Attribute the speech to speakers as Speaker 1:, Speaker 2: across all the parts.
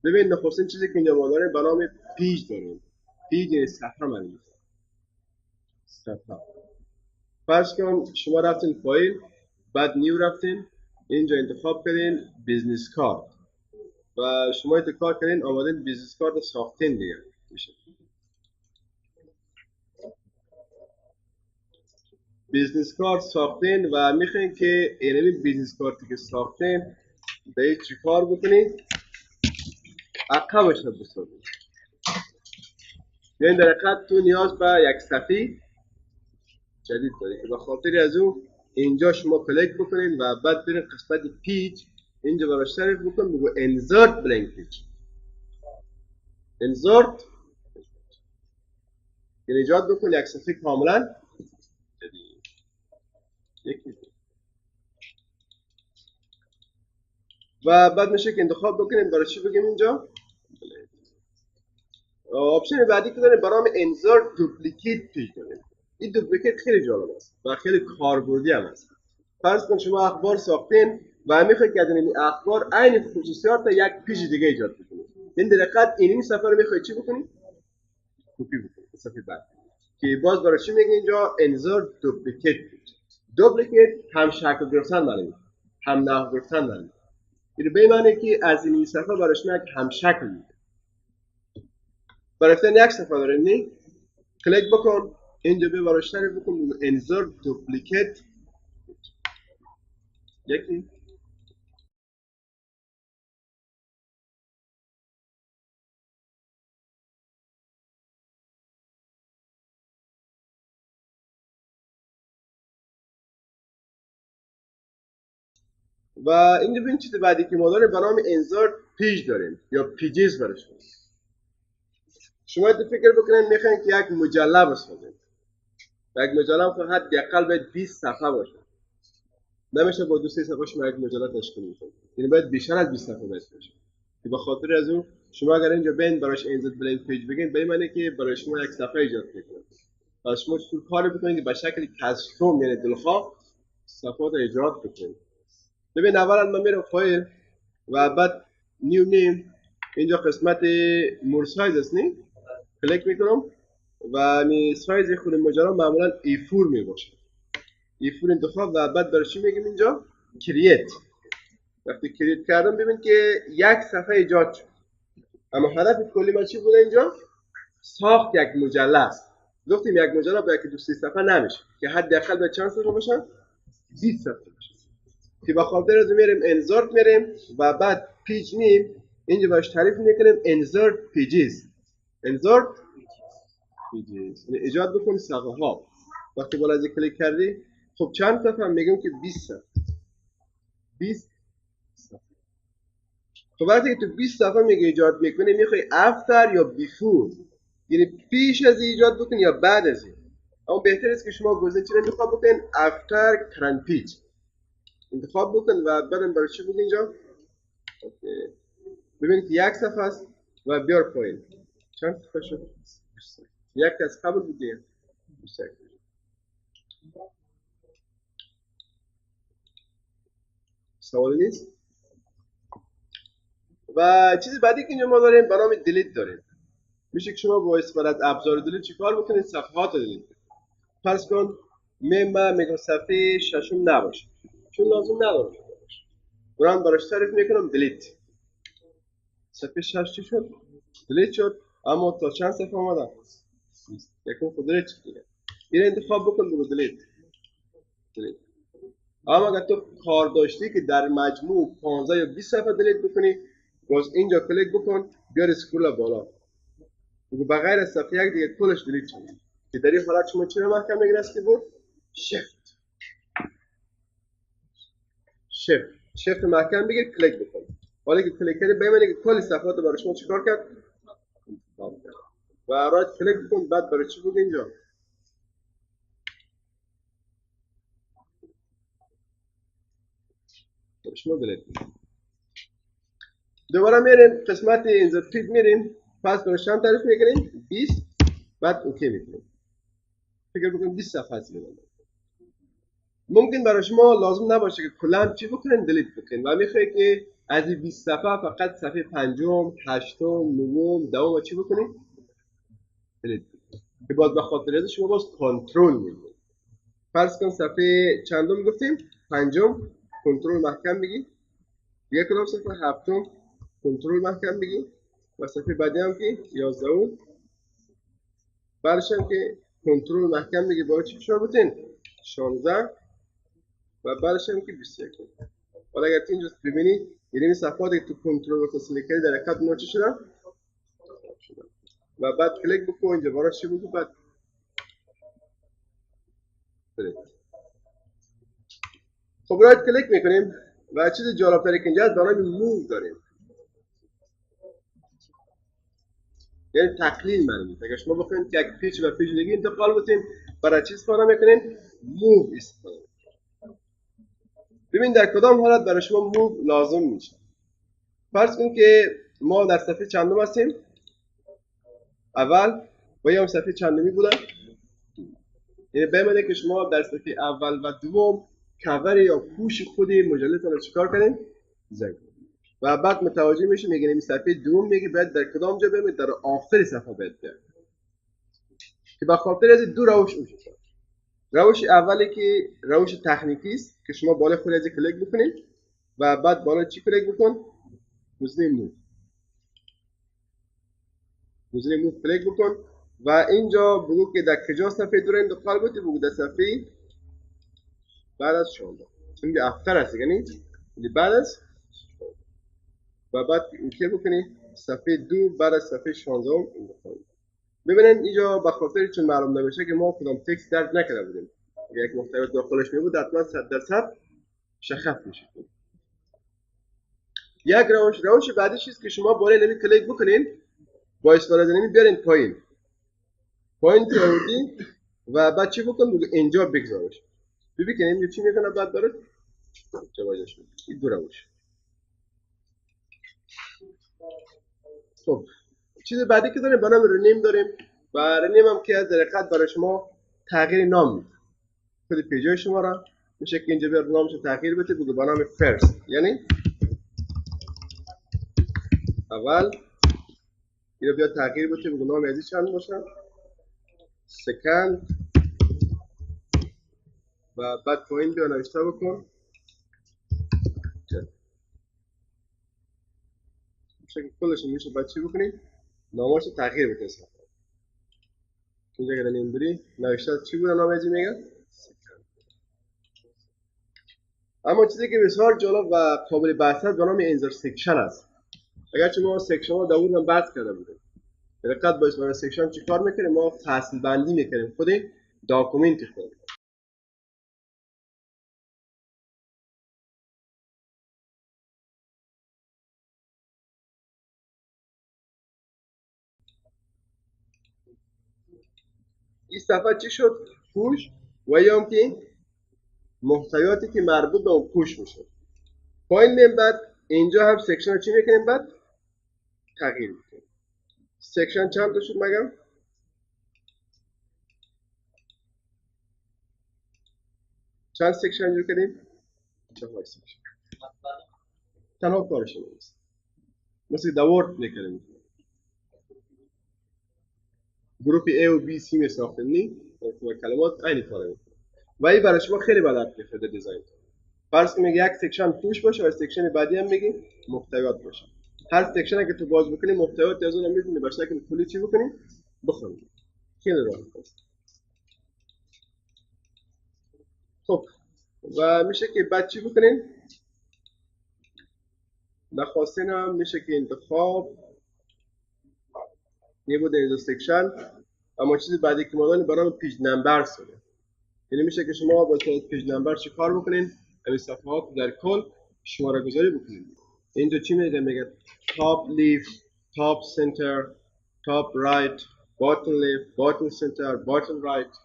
Speaker 1: ببین نخستین چیزی که اینجا ما داریم به نام پیج داریم. پیج صفحه معنی صفحه. فرض کن شما رفتین فایل، بعد نیو رفتین اینجا انتخاب کردین بیزنس کارت و شما انتخاب کردین آمدین بیزنس کارت ساختین دیگه میشه. بیزنس کارت ساختین و میخواین که این بیزنس کارتی که ساختین به چی کار بکنید؟ عقبش رو بسازید. یعنی در حقیقت تو نیاز به یک صفحه جدید داری که به خاطر از او اینجا شما کلیک بکنین و بعد برین قسمت پیج اینجا براش تعریف بکن بگو انزرت بلنک پیج. انزرت یعنی ایجاد بکن یک صفحه کاملا جدید. یکی و بعد میشه که انتخاب بکنیم برای چی بگیم اینجا. آپشن بعدی که داریم برام انزرت دوپلیکیت پیج داریم. این دوپلیکیت خیلی جالب است و خیلی کاربردی هم است. فرض کن شما اخبار ساختین و میخواید که از این اخبار عین خصوصیات یک پیج دیگه ایجاد بکنید. این دقیقاً این صفحه رو میخواید چی بکنید؟ کپی بکنید صفحه بعد. که باز برای چی میگه اینجا انزرت دوپلیکیت پیج. دوپلیکیت هم شکل گرفتن معنی هم نحو گرفتن معنی. این به معنی که از این صفحه براش یک هم شکل میده. برای یک صفحه داریم نی کلیک بکن اینجا به براش تعریف بکن انزرت دوپلیکیت یکی و اینجا ببین چیز بعدی که ما داریم به نام انزرت پیج داریم یا پیجز برش. شما فکر بکنید میخواین که یک مجله بسازید. یک مجله هم حداقل باید 20 صفحه باشه. نمیشه با 2-3 صفحه شما یک مجله تشکیل میدید. یعنی باید بیشتر از 20 صفحه باشه. که به خاطر از اون شما اگر اینجا بین براش انزرت بلنک پیج بگین به این معنی که برای شما یک صفحه ایجاد میکنه. و شما چطور کار بکنید که به شکل کاستوم یعنی دلخواه صفحات ایجاد بکنید. ببین اولا من میرم فایل و بعد نیو نیم اینجا قسمت مور سایز است نی کلیک میکنم و می سایز خود ماجرا معمولا A4 میباشه. A4 انتخاب و بعد برای چی میگیم اینجا کرییت. وقتی کرییت کردم ببین که یک صفحه ایجاد شد. اما هدف کلی ما چی بوده اینجا؟ ساخت یک مجله است. گفتیم یک مجله با یک 2-3 صفحه نمیشه که حداقل به چند صفحه باشه؟ 20 صفحه باشه. که به خاطر از میریم انزرت میریم و بعد پیج نیم اینجا باش تعریف میکنیم انزرت پیجز. انزرت پیجز یعنی ایجاد بکن صفحه ها. وقتی بالا از کلیک کردی خب چند صفحه میگم که 20 صفحه. 20 صفحه. خب وقتی که تو 20 صفحه میگه ایجاد میکنی میخوای افتر یا بیفور یعنی پیش از ایجاد بکن یا بعد از این. اما بهتر است که شما گزینه انتخاب بکن افتر کرنت پیج انتخاب بکن و بعدم برای چی بود اینجا ببینید که یک صفحه است و بیار پایین چند صفحه شد یک از قبل بود دیگه سوالی نیست و چیز بعدی که اینجا ما داریم به نام دیلیت داریم. میشه که شما با استفاده از ابزار دیلیت چیکار بکنید صفحات رو دیلیت کنید. فرض کن من میگم صفحه ششم نباشه چون لازم نداره برام براش تعریف میکنم دیلیت. صفحه 6 چی شد؟ دیلیت شد اما تا چند صفحه آمده؟ یکم خود دیلیت شد دیگه. این انتخاب بکن برو دیلیت. اما اگر تو کار داشتی که در مجموع 15 یا 20 صفحه دیلیت بکنی باز اینجا کلیک بکن بیار اسکرول بالا بگو بغیر از صفحه یک دیگه کلش دیلیت شد. که در این حالت شما چی رو محکم بگیر از کیبورد؟ شیفت محکم بگیر کلیک بکن. حالا که کلیک کردی ببینید که کل صفحات رو برای شما چیکار کرد؟ و رایت کلیک بکن بعد برای چی بود اینجا؟ شما دیلیت. دوباره میریم قسمت اینزرت پیج میریم پس برای چند تعریف میکنیم 20 بعد اوکی میکنیم. فکر بکنیم 20 صفحه است میاد. ممکن برای شما لازم نباشه که کلا چی بکنین دلیت بکنین و میخوای که از این 20 صفحه فقط صفحه پنجم، هشتم، نهم، دهم چی بکنین دلیت بکنین که باز به خاطر از شما باز کنترل میگیرید. فرض کن صفحه چندم گفتیم پنجم کنترل محکم بگی، دیگه کدام صفحه هفتم کنترل محکم بگی و صفحه بعدی هم که 11 بعدش هم که کنترل محکم بگی با چی شما بتین 16 و بعدش هم که 21. حالا اگر اینجا ببینید یعنی این صفحاتی که تو کنترل و تصویر کردی در حقیقت اونا چی شدن و بعد کلیک بکن اینجا برای چی بکن بعد برید. خب رایت کلیک میکنیم و چیز جالبتری که اینجا داریم موو داریم، یعنی تقلیل معنی. اگر شما بخواید که یک پیچ و پیچ دیگه انتقال بدین برای چی استفاده میکنین موو استفاده. ببین در کدام حالت برای شما موو لازم میشه. فرض کن که ما در صفحه چندم هستیم اول و یا صفحه چندمی بودن، یعنی بمونه که شما در صفحه اول و دوم کاور یا پوش خود مجلد رو چیکار کنین زنگ و بعد متوجه میشه میگه این صفحه دوم میگه باید در کدام جا بمونه در آخر صفحه باید بیاد که به خاطر از دو روش وجود داره. روش اولی که روش تکنیکی است که شما بالا خود از کلیک بکنید و بعد بالا چی کلیک بکن گزینه موو، گزینه موو کلیک بکن و اینجا بگو که در کجا صفحه دور انتقال بده، بگو در صفحه بعد از 16 چون افتر هست یعنی بعد از و بعد اینکه بکنی صفحه دو بعد از صفحه 16 انتقال. ببینید اینجا به خاطر چون معلوم نمیشه که ما کدام تکست درج نکرده بودیم، اگر یک محتوی داخلش می بود حتما 100% مشخص میشه. یک روش بعدی چیست که شما بالای نمی کلیک بکنین با استفاده از نمی بیارین پایین که آوردین و بعد چی بکن بگو اینجا بگذارش. ببین که این چی میکنه بعد داره جواجش میده. این دو روش. خب چیز بعدی که داریم با نام رنیم داریم و رنیم هم که در حقیقت برای شما تغییر نام میده. خود پیجای شما را میشه که اینجا بیار نامش تغییر بده بگو با نام فرست، یعنی اول اینو بیا تغییر بده بگو نام ازی چند باشه سکند و بعد پایین بیا نوشته بکن میشه که کلش میشه بعد چی بکنید نامش تغییر بده. اینجا که رنیم بری نوشته چی بود نام ازی میگه. اما چیزی که بسیار جالب و قابل بحث است به نام اینترسکشن است. اگرچه ما سکشن ها داور هم بحث کرده بودیم دقت با اسم سکشن چی کار میکنیم ما فصل بندی میکنیم خود داکومنت خود. این صفحه چی شد پوش و یا هم که محتویاتی که مربوط به اون پوش میشه پایین میم بعد اینجا هم سکشن چی میکنیم بعد تغییر میکنیم. سکشن چند تا شد مگم چند سکشن جو کردیم 4 سکشن تنها کارش نیست مثل داورد میکنیم گروپ A و B C می ساختیم نی کلمات عین کاره میکنیم و این برای شما خیلی بلد میفته دیزاین. فرض کنید یک سکشن پوش باشه و سکشن بعدی هم میگیم محتویات باشه. هر سکشن که تو باز بکنی محتویات از اون میتونی به شکل کلی چی بکنی بخونی. خیلی راحت است. خب و میشه که بعد چی بکنین نخواستین هم میشه که انتخاب یه بود اینجا سکشن اما چیز بعدی که ما داریم برای پیج نمبر شده. یعنی میشه که شما با پیج نمبر چی کار بکنین این صفحات در کل شماره گذاری بکنین. اینجا چی میگه میگه top left top center top right bottom left bottom center bottom right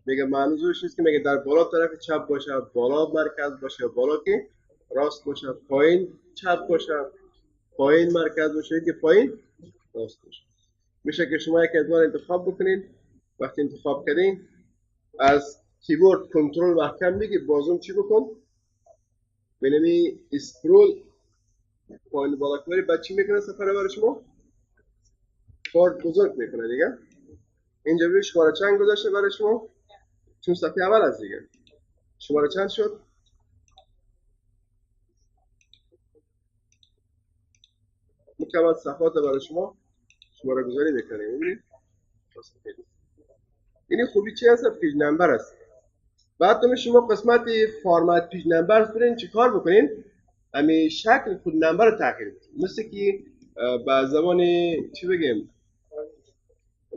Speaker 1: میگه منظورش نیست که میگه در بالا طرف چپ باشه بالا مرکز باشه بالا که راست باشه پایین چپ باشه پایین مرکز باشه که پایین راست باشه. میشه که شما یک ادوار انتخاب بکنین وقتی انتخاب کردین از کیبورد کنترل محکم بگی، بازم چی بکن؟ بنمی اسکرول پایین بالا کنی، بعد چی میکنه سفر برای شما؟ کارت بزرگ میکنه دیگه. اینجا ببین شماره چند گذاشته برای شما؟ چون صفحه اول از دیگه. شماره چند شد؟ مکمل صفحات برای شما شماره گذاری میکنه. میبینید؟ این خوبی چی هست؟ پیج نمبر است. بعد شما قسمت فرمت پیج نمبر برین چی کار بکنین؟ همین شکل خود نمبر رو تغییر بدین. مثل که به زبان چی بگیم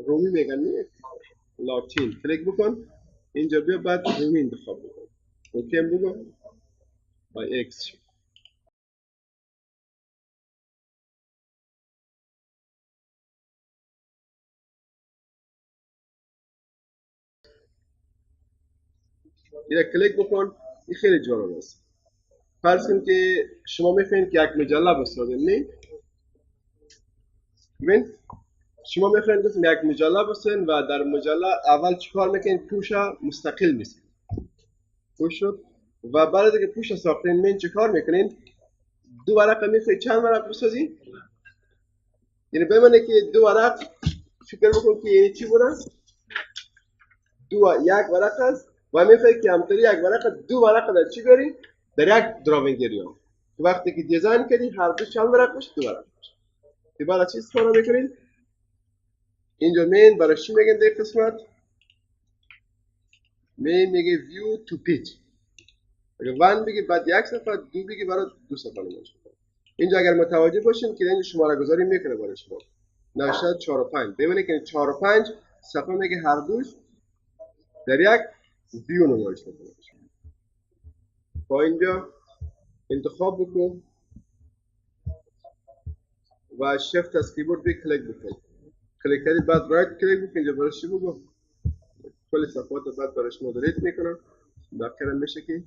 Speaker 1: رومی میگن نه؟ لاتین کلیک بکن اینجا بیا، بعد رومی انتخاب بکن. اوکی بگو با ایکس شد. اینجا کلیک بکن. این خیلی جالب است. فرض کن که شما میخواین که یک مجله بسازین، نه؟ ببین شما میخواین که یک مجله بسازین و در مجله اول چیکار میکنین؟ پوش مستقل میسین. پوش شد و بعد از اینکه پوش ساختین من چیکار میکنین؟ دو ورقه میخوای چند ورق بسازی؟ یعنی بمانه که دو ورق، فکر بکن که یعنی چی بوده؟ یک ورق است و میخوای که همطوری یک ورق دو ورق در چی بیاری؟ در یک دراونگری ها. وقتی که دیزاین کردی هر دو چند ورق باشه؟ دو ورق باشه. که برای چی استفاده میکنین؟ اینجا مین برای چی میگن در قسمت؟ مین میگه ویو تو پیج. اگر وان بگی بعد یک صفحه، دو بگی برای دو صفحه نمایش. اینجا اگر متوجه باشین که اینجا شماره گذاری میکنه برای شما. نوشته 4 و 5. ببینید که 4 و 5 صفحه میگه هر دوش در یک ویو نمایش میکنه. با اینجا انتخاب بکن و شفت از کیبورد به کلیک بکن. کلیک کردی بعد رایت کلیک بکن. اینجا برای چی بگو؟ کل صفحات بعد برایش مدیریت میکنم. باقی میشه که